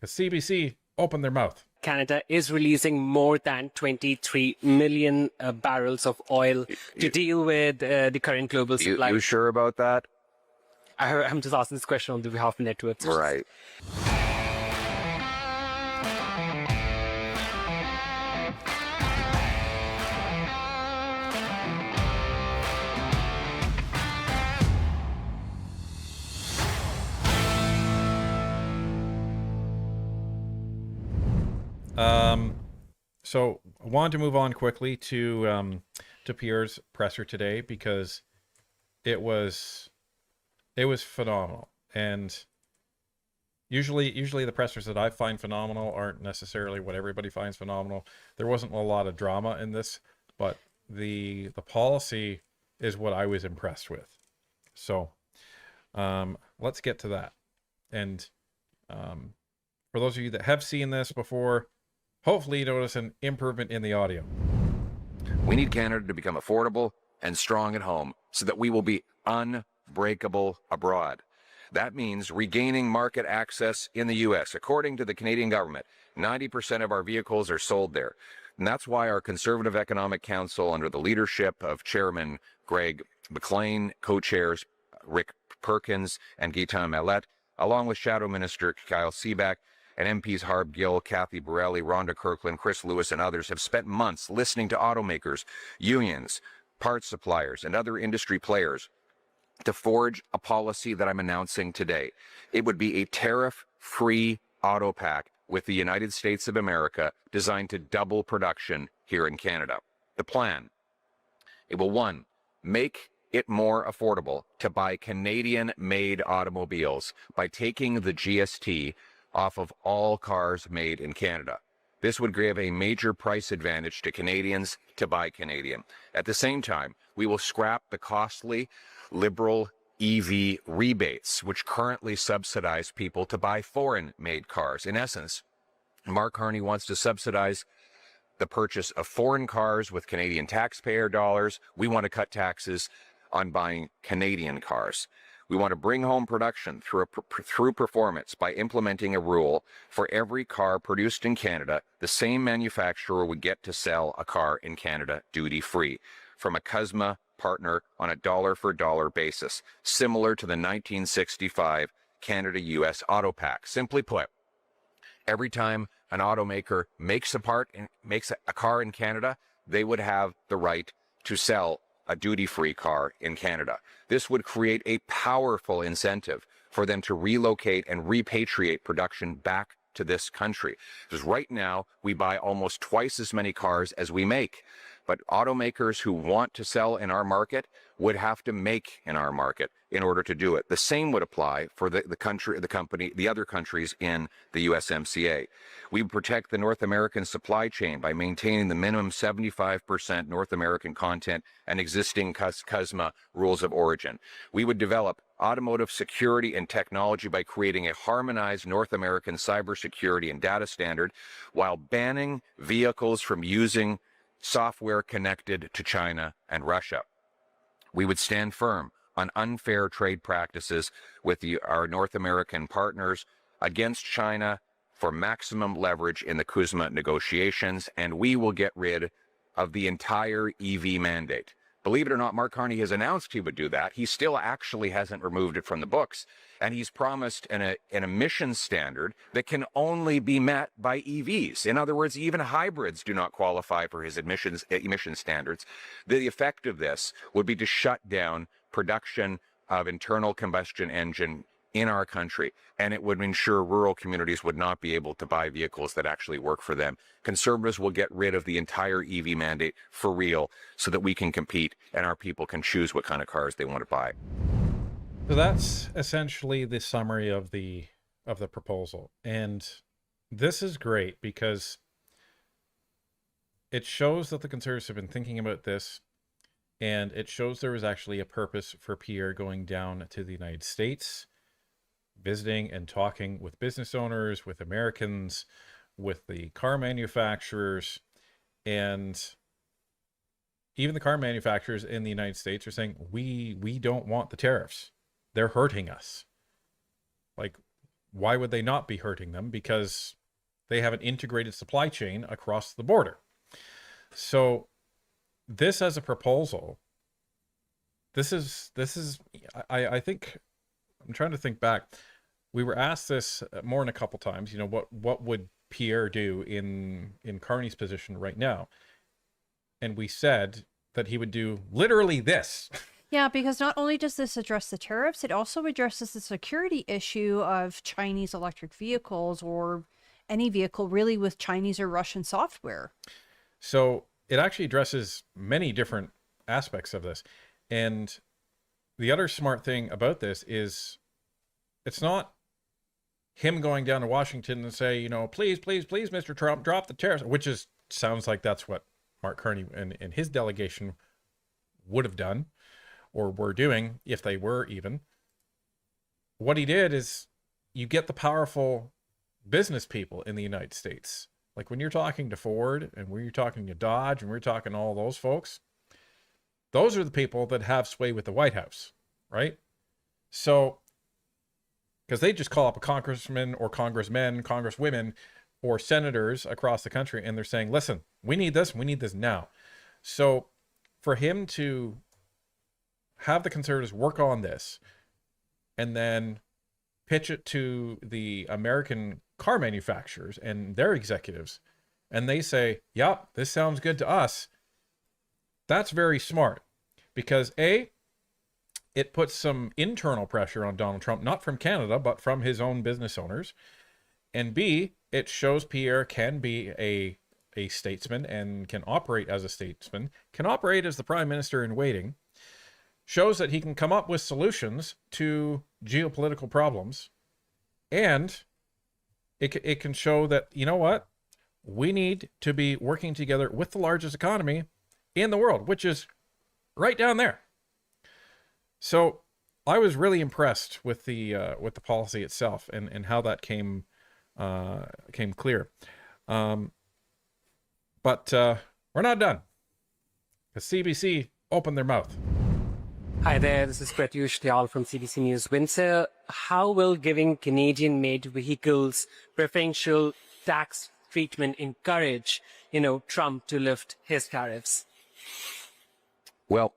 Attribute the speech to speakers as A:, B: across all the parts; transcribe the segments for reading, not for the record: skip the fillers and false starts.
A: because CBC opened their mouth.
B: Canada is releasing more than 23 million barrels of oil to deal with the current global supply.
C: You sure about that?
B: I'm just asking this question on behalf of Networks.
C: Right.
A: So I wanted to move on quickly to Pierre's presser today because it was phenomenal. And usually the pressers that I find phenomenal aren't necessarily what everybody finds phenomenal. There wasn't a lot of drama in this, but the policy is what I was impressed with. So let's get to that. And for those of you that have seen this before, hopefully you notice an improvement in the audio.
C: We need Canada to become affordable and strong at home so that we will be unbreakable abroad. That means regaining market access in the U.S. According to the Canadian government, 90% of our vehicles are sold there. And that's why our Conservative Economic Council, under the leadership of Chairman Greg McLean, co-chairs Rick Perkins and Gaetan Mallet, along with Shadow Minister Kyle Seaback, and MPs Harb Gill, Kathy Borelli, Rhonda Kirkland, Chris Lewis, and others have spent months listening to automakers, unions, parts suppliers, and other industry players to forge a policy that I'm announcing today. It would be a tariff-free auto pack with the United States of America designed to double production here in Canada. The plan: it will, 1, make it more affordable to buy Canadian-made automobiles by taking the GST off of all cars made in Canada. This would give a major price advantage to Canadians to buy Canadian. At the same time, we will scrap the costly Liberal EV rebates, which currently subsidize people to buy foreign-made cars. In essence, Mark Carney wants to subsidize the purchase of foreign cars with Canadian taxpayer dollars. We want to cut taxes on buying Canadian cars. We want to bring home production through performance by implementing a rule: for every car produced in Canada, the same manufacturer would get to sell a car in Canada duty-free from a CUSMA partner on a dollar-for-dollar basis, similar to the 1965 Canada-US Auto Pack. Simply put, every time an automaker makes a car in Canada, they would have the right to sell a duty-free car in Canada. This would create a powerful incentive for them to relocate and repatriate production back to this country. Because right now, we buy almost twice as many cars as we make. But automakers who want to sell in our market would have to make in our market in order to do it. The same would apply for the other countries in the USMCA. We protect the North American supply chain by maintaining the minimum 75% North American content and existing CUSMA rules of origin. We would develop automotive security and technology by creating a harmonized North American cybersecurity and data standard, while banning vehicles from using software connected to China and Russia. We would stand firm on unfair trade practices with our North American partners against China for maximum leverage in the CUSMA negotiations, and we will get rid of the entire EV mandate. Believe it or not, Mark Carney has announced he would do that. He still actually hasn't removed it from the books. And he's promised an emissions standard that can only be met by EVs. In other words, even hybrids do not qualify for his emission standards. The effect of this would be to shut down production of internal combustion engine in our country, and it would ensure rural communities would not be able to buy vehicles that actually work for them. Conservatives will get rid of the entire EV mandate for real so that we can compete and our people can choose what kind of cars they want to buy.
A: So that's essentially the summary of the proposal. And this is great because it shows that the Conservatives have been thinking about this, and it shows there was actually a purpose for Pierre going down to the United States, visiting and talking with business owners, with Americans, with the car manufacturers, and even the car manufacturers in the United States are saying, we don't want the tariffs. They're hurting us. Like, why would they not be hurting them? Because they have an integrated supply chain across the border. So this as a proposal, this is I think, I'm trying to think back. We were asked this more than a couple times, what would Pierre do in Carney's position right now? And we said that he would do literally this.
D: Yeah, because not only does this address the tariffs, it also addresses the security issue of Chinese electric vehicles, or any vehicle really with Chinese or Russian software.
A: So it actually addresses many different aspects of this. And the other smart thing about this is it's not him going down to Washington and say, please, please, please, Mr. Trump, drop the tariffs, which sounds like that's what Mark Carney and his delegation would have done, or were doing, if they were even. What he did is, you get the powerful business people in the United States. Like when you're talking to Ford, and when you're talking to Dodge, and we're talking to all those folks, those are the people that have sway with the White House, right? So, because they just call up a congressman or congressmen, congresswomen, or senators across the country, and they're saying, listen, we need this now. So for him to have the conservatives work on this and then pitch it to the American car manufacturers and their executives, and they say, yep, this sounds good to us, that's very smart. Because A, it puts some internal pressure on Donald Trump, not from Canada, but from his own business owners. And B, it shows Pierre can be a statesman and can operate as a statesman, can operate as the prime minister in waiting, shows that he can come up with solutions to geopolitical problems, and it can show that, we need to be working together with the largest economy in the world, which is right down there. So I was really impressed with the policy itself and how that came clear. But we're not done, because CBC opened their mouth.
B: Hi there, this is Pratyush Dayal from CBC News Windsor. How will giving Canadian-made vehicles preferential tax treatment encourage, Trump to lift his tariffs?
C: Well,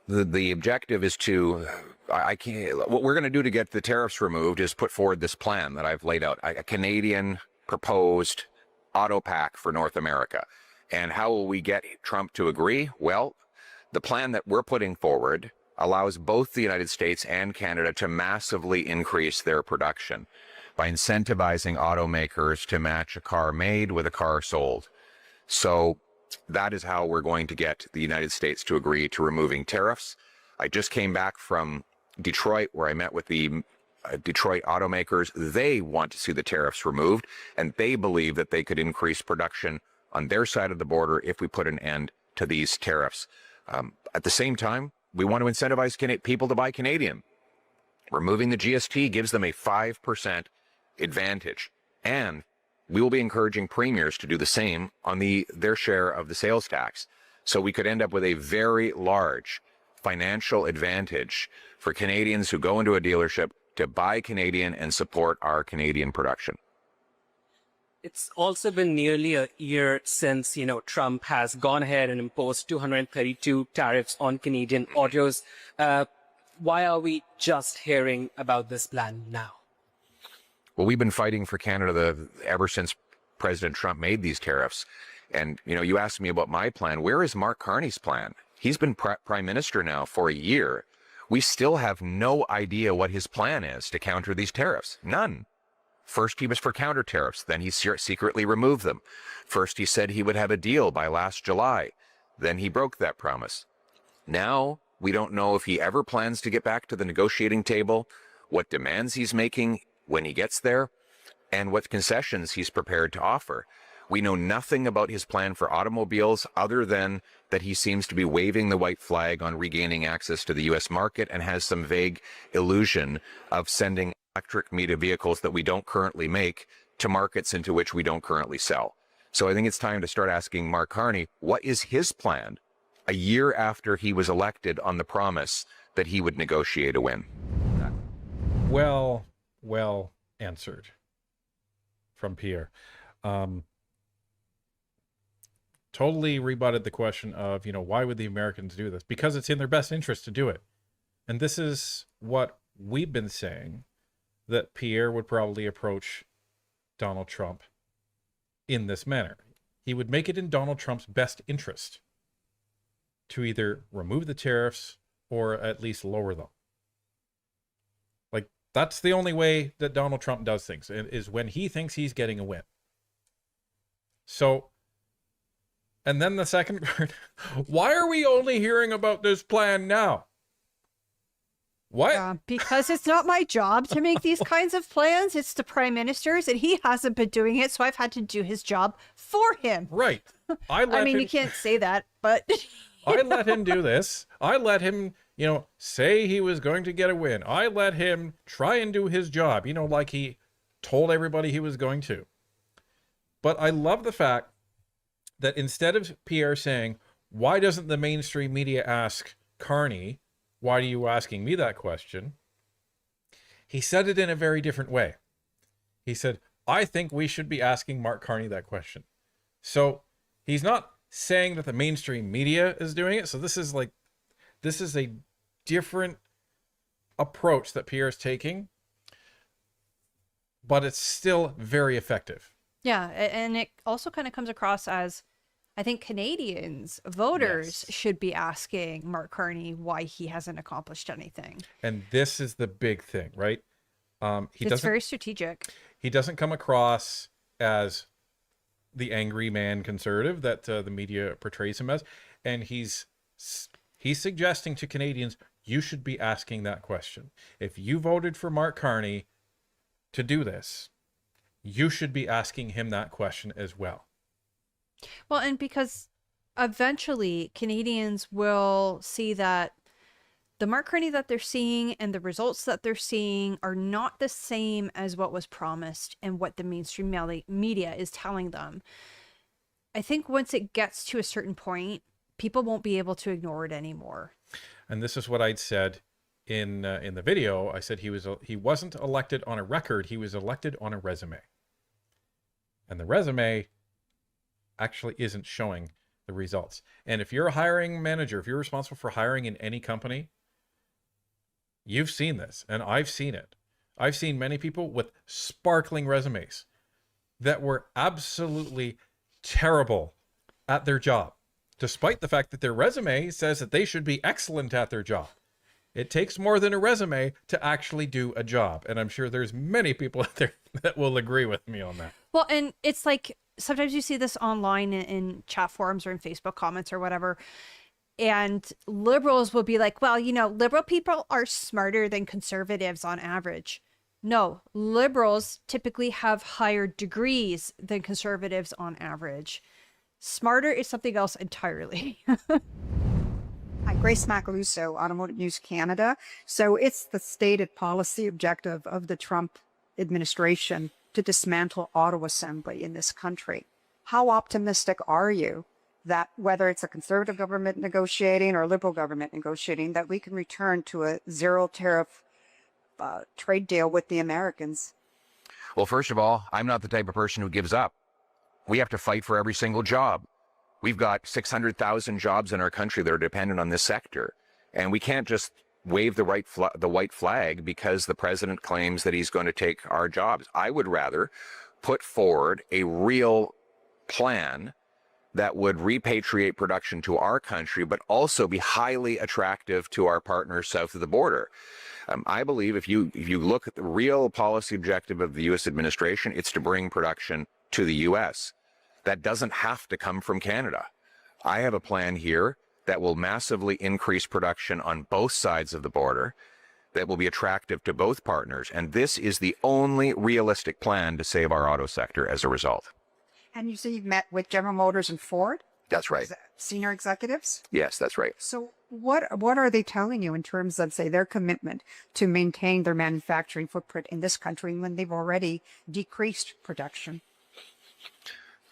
C: the objective is to, what we're going to do to get the tariffs removed is put forward this plan that I've laid out, a Canadian proposed auto pack for North America. And how will we get Trump to agree? Well, the plan that we're putting forward allows both the United States and Canada to massively increase their production by incentivizing automakers to match a car made with a car sold. So that is how we're going to get the United States to agree to removing tariffs. I just came back from Detroit, where I met with the Detroit automakers. They want to see the tariffs removed, and they believe that they could increase production on their side of the border if we put an end to these tariffs. At the same time, we want to incentivize people to buy Canadian. Removing the GST gives them a 5% advantage, and we will be encouraging premiers to do the same on their share of the sales tax. So we could end up with a very large financial advantage for Canadians who go into a dealership to buy Canadian and support our Canadian production.
B: It's also been nearly a year since, Trump has gone ahead and imposed 232 tariffs on Canadian autos. Why are we just hearing about this plan now?
C: Well, we've been fighting for Canada ever since President Trump made these tariffs. And, you asked me about my plan. Where is Mark Carney's plan? He's been prime minister now for a year. We still have no idea what his plan is to counter these tariffs. None. First, he was for counter tariffs. Then he secretly removed them. First, he said he would have a deal by last July. Then he broke that promise. Now, we don't know if he ever plans to get back to the negotiating table, what demands he's making when he gets there, and what concessions he's prepared to offer. We know nothing about his plan for automobiles other than that he seems to be waving the white flag on regaining access to the U.S. market and has some vague illusion of sending electric vehicles that we don't currently make to markets into which we don't currently sell. So I think it's time to start asking Mark Carney, what is his plan a year after he was elected on the promise that he would negotiate a win?
A: Well, answered from Pierre. Totally rebutted the question of, why would the Americans do this? Because it's in their best interest to do it. And this is what we've been saying, that Pierre would probably approach Donald Trump in this manner. He would make it in Donald Trump's best interest to either remove the tariffs or at least lower them. Like, that's the only way that Donald Trump does things, is when he thinks he's getting a win. So, and then the second part, why are we only hearing about this plan now? What?
D: Because it's not my job to make these kinds of plans. It's the prime minister's, and he hasn't been doing it, so I've had to do his job for him.
A: Right. I mean,
D: you can't say that, but...
A: I let him do this. I let him, say he was going to get a win. I let him try and do his job, like he told everybody he was going to. But I love the fact that instead of Pierre saying, why doesn't the mainstream media ask Carney, why are you asking me that question? He said it in a very different way. He said, I think we should be asking Mark Carney that question. So he's not saying that the mainstream media is doing it. So this is a different approach that Pierre is taking, but it's still very effective.
D: Yeah, and it also kind of comes across as, I think Canadians, voters, should be asking Mark Carney why he hasn't accomplished anything.
A: And this is the big thing, right?
D: It's very strategic.
A: He doesn't come across as the angry man conservative that the media portrays him as. And he's suggesting to Canadians, you should be asking that question. If you voted for Mark Carney to do this, you should be asking him that question as well.
D: Well, and because eventually Canadians will see that the Mark Carney that they're seeing and the results that they're seeing are not the same as what was promised and what the mainstream media is telling them. I think once it gets to a certain point, people won't be able to ignore it anymore.
A: And this is what I'd said in the video. I said he wasn't elected on a record. He was elected on a resume. And the resume actually isn't showing the results. And if you're a hiring manager, if you're responsible for hiring in any company, you've seen this, and I've seen it. I've seen many people with sparkling resumes that were absolutely terrible at their job, despite the fact that their resume says that they should be excellent at their job. It takes more than a resume to actually do a job. And I'm sure there's many people out there that will agree with me on that.
D: Well, and it's like, sometimes you see this online in chat forums or in Facebook comments or whatever, and liberals will be like, well, liberal people are smarter than conservatives on average. No, liberals typically have higher degrees than conservatives on average. Smarter is something else entirely.
E: Hi, Grace Macaluso, Automotive News Canada. So it's the stated policy objective of the Trump administration to dismantle auto assembly in this country. How optimistic are you that whether it's a conservative government negotiating or a liberal government negotiating, that we can return to a zero tariff trade deal with the Americans?
C: Well, first of all, I'm not the type of person who gives up. We have to fight for every single job. We've got 600,000 jobs in our country that are dependent on this sector. And we can't just wave the white flag because the president claims that he's going to take our jobs. I would rather put forward a real plan that would repatriate production to our country, but also be highly attractive to our partners south of the border. I believe if you look at the real policy objective of the U.S. administration, it's to bring production to the U.S. That doesn't have to come from Canada. I have a plan here that will massively increase production on both sides of the border, that will be attractive to both partners. And this is the only realistic plan to save our auto sector as a result.
E: And you say you've met with General Motors and Ford?
C: That's right.
E: Senior executives?
C: Yes, that's right.
E: So what are they telling you in terms of, say, their commitment to maintain their manufacturing footprint in this country when they've already decreased production?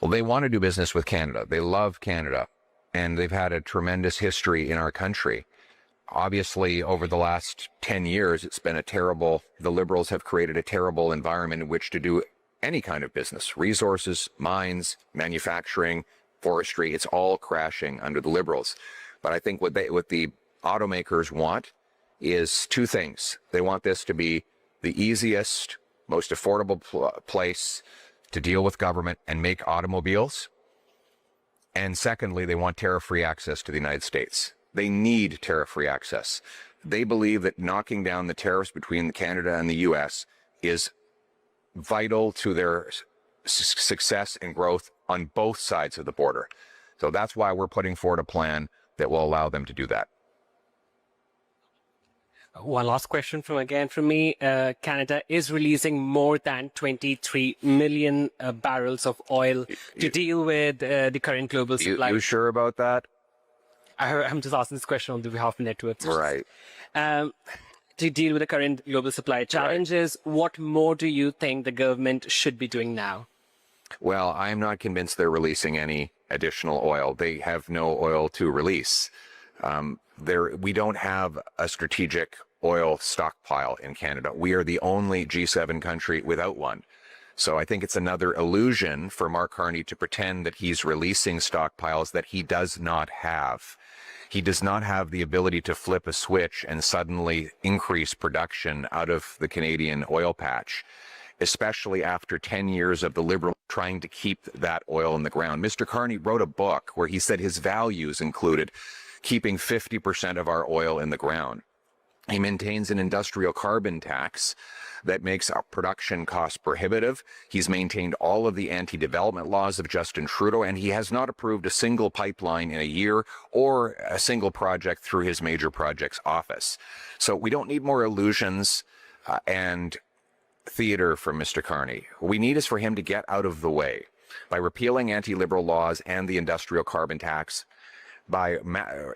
C: Well, they want to do business with Canada. They love Canada, and they've had a tremendous history in our country. Obviously, over the last 10 years, it's been the Liberals have created a terrible environment in which to do any kind of business. Resources, mines, manufacturing, forestry, it's all crashing under the Liberals. But I think what the automakers want is two things. They want this to be the easiest, most affordable place to deal with government and make automobiles. And secondly, they want tariff-free access to the United States. They need tariff-free access. They believe that knocking down the tariffs between Canada and the U.S. is vital to their success and growth on both sides of the border. So that's why we're putting forward a plan that will allow them to do that.
B: One last question from me. Canada is releasing more than 23 million barrels of oil to deal with the current global supply.
C: You sure about that?
B: I'm just asking this question on behalf of networks.
C: Right.
B: To deal with the current global supply challenges, what more do you think the government should be doing now?
C: Well, I'm not convinced they're releasing any additional oil. They have no oil to release. We don't have a strategic oil stockpile in Canada. We are the only G7 country without one. So I think it's another illusion for Mark Carney to pretend that he's releasing stockpiles that he does not have. He does not have the ability to flip a switch and suddenly increase production out of the Canadian oil patch, especially after 10 years of the Liberal trying to keep that oil in the ground. Mr. Carney wrote a book where he said his values included keeping 50% of our oil in the ground. He maintains an industrial carbon tax that makes our production costs prohibitive. He's maintained all of the anti-development laws of Justin Trudeau, and he has not approved a single pipeline in a year or a single project through his major projects office. So we don't need more illusions and theater from Mr. Carney. What we need is for him to get out of the way by repealing anti-liberal laws and the industrial carbon tax, by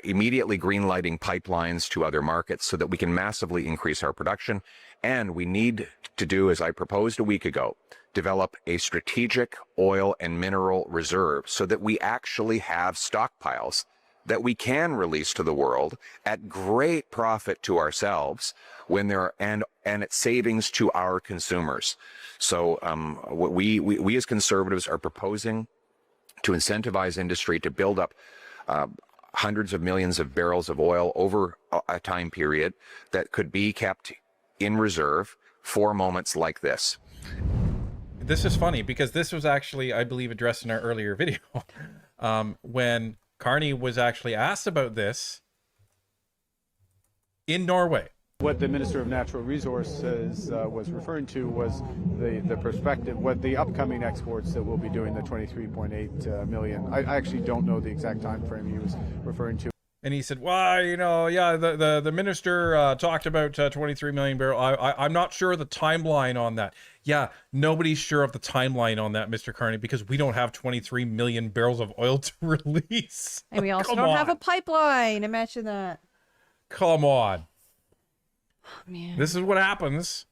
C: immediately greenlighting pipelines to other markets so that we can massively increase our production. And we need to do, as I proposed a week ago, develop a strategic oil and mineral reserve so that we actually have stockpiles that we can release to the world at great profit to ourselves when there are, and at savings to our consumers. So what we as conservatives are proposing to incentivize industry to build up hundreds of millions of barrels of oil over a time period that could be kept in reserve for moments like this.
A: This is funny because this was actually, I believe, addressed in our earlier video when Carney was actually asked about this in Norway.
F: What the Minister of Natural Resources was referring to was the perspective, what the upcoming exports that we'll be doing, the 23.8 million. I actually don't know the exact time frame he was referring to.
A: And he said, well, you know, yeah, the minister talked about 23 million barrel. I'm not sure of the timeline on that. Yeah, nobody's sure of the timeline on that, Mr. Carney, because we don't have 23 million barrels of oil to release.
D: And we also don't have a pipeline. Imagine that.
A: Come on.
D: Oh, man.
A: This is what happens.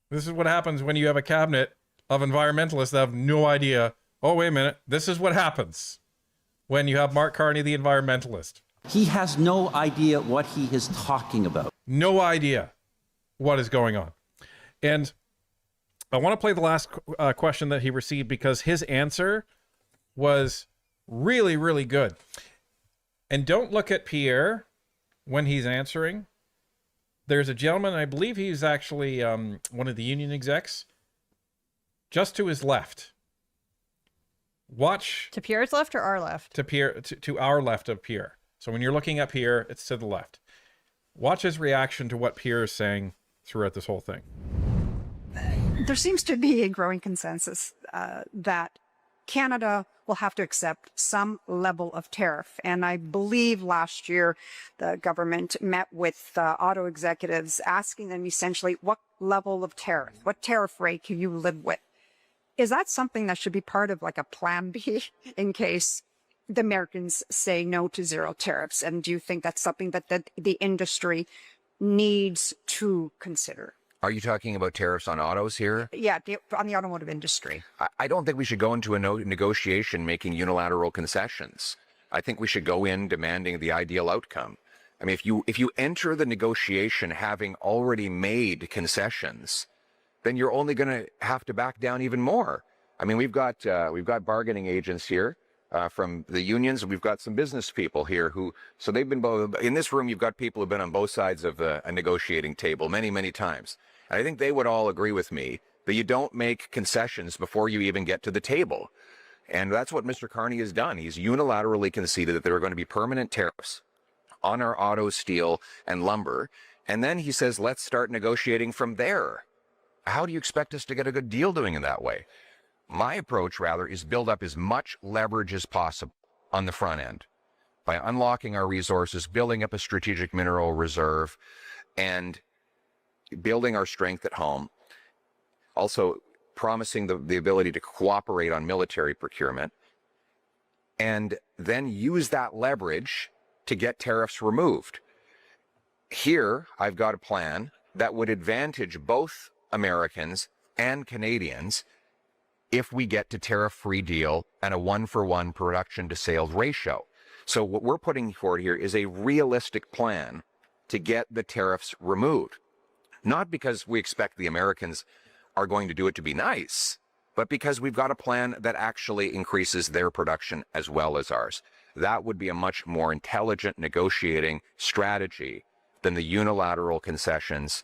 A: This is what happens when you have a cabinet of environmentalists that have no idea. Oh, wait a minute. This is what happens when you have Mark Carney, the environmentalist.
G: He has no idea what he is talking about.
A: No idea what is going on. And I want to play the last question that he received because his answer was really, really good. And don't look at Pierre when he's answering. There's a gentleman, I believe he's actually one of the union execs, just to his left. Watch.
D: To Pierre's left or our left?
A: To Pierre, to our left of Pierre. So when you're looking at Pierre, it's to the left. Watch his reaction to what Pierre is saying throughout this whole thing.
E: There seems to be a growing consensus that Canada will have to accept some level of tariff. And I believe last year the government met with auto executives asking them essentially, what level of tariff, what tariff rate can you live with? Is that something that should be part of like a plan B in case the Americans say no to zero tariffs? And do you think that's something that the industry needs to consider?
C: Are you talking about tariffs on autos here?
E: Yeah, on the automotive industry.
C: I don't think we should go into a negotiation making unilateral concessions. I think we should go in demanding the ideal outcome. I mean, if you enter the negotiation having already made concessions, then you're only going to have to back down even more. I mean, we've got bargaining agents here from the unions. We've got some business people here so they've been in this room. You've got people who've been on both sides of a negotiating table many, many times. And I think they would all agree with me that you don't make concessions before you even get to the table. And that's what Mr. Carney has done. He's unilaterally conceded that there are going to be permanent tariffs on our auto, steel, and lumber. And then he says, let's start negotiating from there. How do you expect us to get a good deal doing it that way? My approach, rather, is build up as much leverage as possible on the front end by unlocking our resources, building up a strategic mineral reserve, and building our strength at home. Also, promising the ability to cooperate on military procurement, and then use that leverage to get tariffs removed. Here, I've got a plan that would advantage both Americans and Canadians if we get to tariff-free deal and a 1-for-1 production to sales ratio. So what we're putting forward here is a realistic plan to get the tariffs removed. Not because we expect the Americans are going to do it to be nice, but because we've got a plan that actually increases their production as well as ours. That would be a much more intelligent negotiating strategy than the unilateral concessions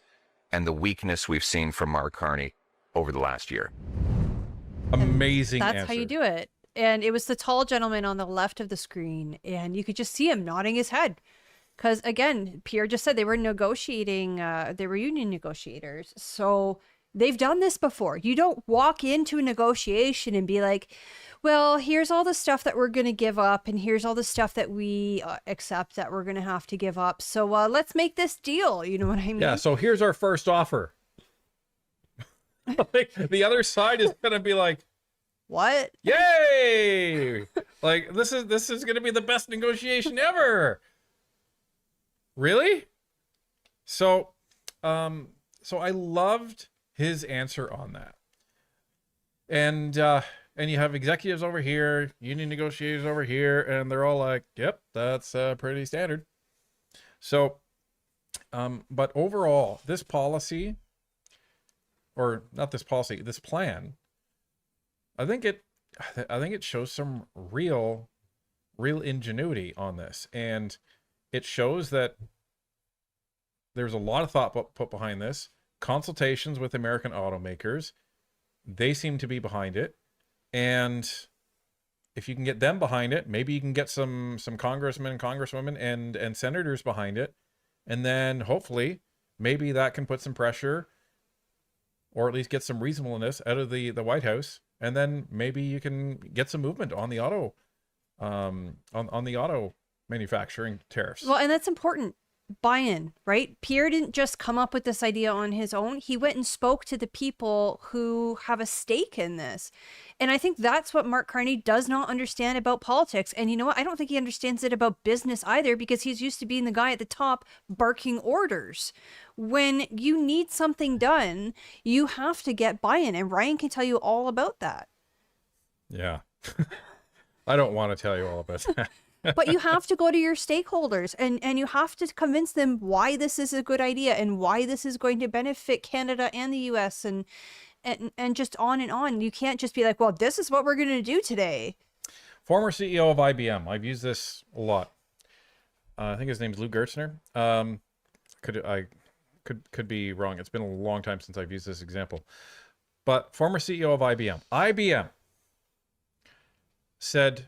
C: and the weakness we've seen from Mark Carney over the last year.
A: Amazing
D: That's
A: answer.
D: how you do it. And it was the tall gentleman on the left of the screen, and you could just see him nodding his head. Because again, Pierre just said they were negotiating, they were union negotiators. So they've done this before. You don't walk into a negotiation and be like, well, here's all the stuff that we're going to give up, and here's all the stuff that we accept that we're going to have to give up. So let's make this deal. You know what I mean?
A: Yeah, so here's our first offer. Like, the other side is going to be like,
D: what?
A: yay! Like, this is going to be the best negotiation ever. Really? So I loved his answer on that. And you have executives over here, union negotiators over here, and they're all like, yep, that's pretty standard. So, but overall, this policy, or not this policy, this plan, I think it shows some real ingenuity on this. And it shows that there's a lot of thought put behind this. Consultations with American automakers, they seem to be behind it. And if you can get them behind it, maybe you can get some congressmen and congresswomen and senators behind it. And then hopefully maybe that can put some pressure, or at least get some reasonableness out of the White House. And then maybe you can get some movement on the auto on the auto manufacturing tariffs.
D: Well, and that's important. Buy-in, right? Pierre didn't just come up with this idea on his own. He went and spoke to the people who have a stake in this. And I think that's what Mark Carney does not understand about politics. And you know what? I don't think he understands it about business either, because he's used to being the guy at the top barking orders. When you need something done, you have to get buy-in. And Ryan can tell you all about that.
A: Yeah. I don't want to tell you all about that.
D: But you have to go to your stakeholders and you have to convince them why this is a good idea and why this is going to benefit Canada and the US and just on and on. You can't just be like, well, this is what we're going to do today.
A: Former CEO of IBM. I've used this a lot. I think his name's Lou Gertzner. Could be wrong. It's been a long time since I've used this example. But former CEO of IBM. IBM said,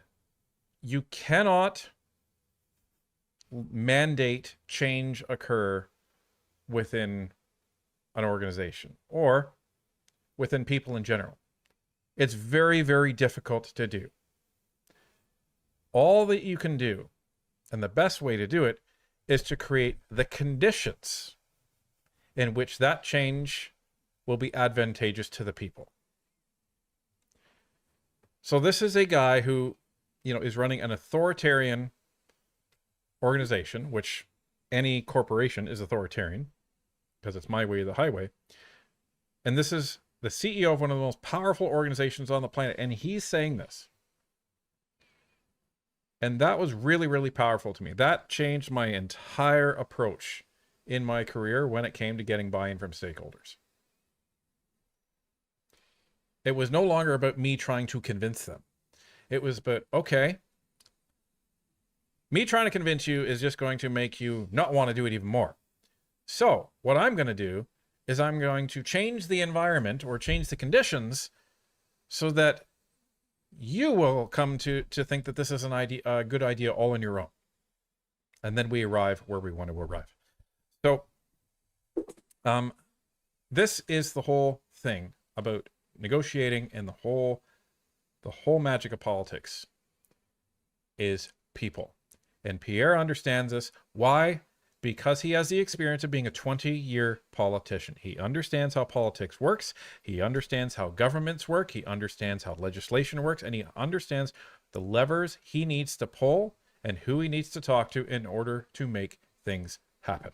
A: you cannot mandate change occur within an organization or within people in general. It's very, very difficult to do. All that you can do, and the best way to do it, is to create the conditions in which that change will be advantageous to the people. So this is a guy who, is running an authoritarian organization, which any corporation is authoritarian because it's my way or the highway. And this is the CEO of one of the most powerful organizations on the planet. And he's saying this. And that was really, really powerful to me. That changed my entire approach in my career when it came to getting buy-in from stakeholders. It was no longer about me trying to convince them. It was about, okay, me trying to convince you is just going to make you not want to do it even more. So what I'm going to do is I'm going to change the environment or change the conditions so that you will come to think that this is a good idea all on your own. And then we arrive where we want to arrive. So this is the whole thing about negotiating, and the whole magic of politics is people. And Pierre understands this. Why? Because he has the experience of being a 20-year politician. He understands how politics works. He understands how governments work. He understands how legislation works. And he understands the levers he needs to pull and who he needs to talk to in order to make things happen.